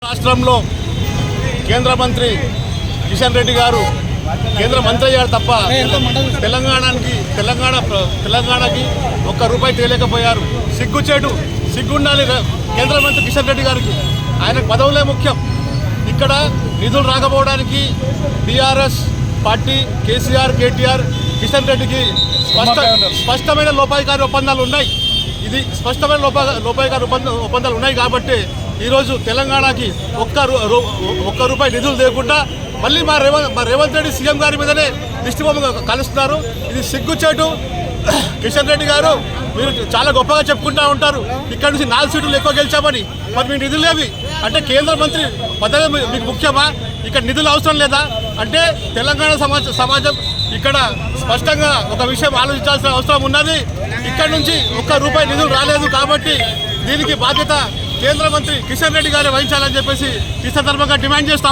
రాష్ట్రంలో కేంద్ర మంత్రి కిషన్ రెడ్డి గారు కేంద్ర మంత్రి అయ్యారు తప్ప తెలంగాణకి ఒక్క రూపాయి తేలేకపోయారు. సిగ్గుండాలి కేంద్ర మంత్రి కిషన్ రెడ్డి గారికి. ఆయనకు పదవులే ముఖ్యం. ఇక్కడ నిధులు రాకపోవడానికి టీఆర్ఎస్ పార్టీ కేసీఆర్, కేటీఆర్, కిషన్ రెడ్డికి స్పష్టమైన లోపాయికారి ఒప్పందాలు ఉన్నాయి. ఇది స్పష్టమైన లోపాయికారి ఒప్పందాలు ఉన్నాయి కాబట్టి ఈరోజు తెలంగాణకి ఒక్క రూపాయి నిధులు లేకుండా మళ్ళీ మా రేవంత్ రెడ్డి సీఎం గారి మీదనే దిష్టిబొమ్మ కలుస్తున్నారు. ఇది సిగ్గుచేటు. కిషన్ రెడ్డి గారు, మీరు చాలా గొప్పగా చెప్పుకుంటూ ఉంటారు ఇక్కడ నుంచి 4 సీట్లు ఎక్కువ గెలిచామని. మరి మీ నిధులు లేవి అంటే కేంద్ర మంత్రి పదవి మీకు ముఖ్యమా? ఇక్కడ నిధులు అవసరం లేదా అంటే తెలంగాణ సమాజం ఇక్కడ స్పష్టంగా ఒక విషయం ఆలోచించాల్సిన అవసరం ఉన్నది. ఇక్కడ నుంచి ఒక్క రూపాయి నిధులు రాలేదు కాబట్టి దీనికి బాధ్యత కేంద్ర మంత్రి కిషన్ రెడ్డి గారే వహించాలని చెప్పేసి ఈ సందర్భంగా డిమాండ్ చేస్తాం.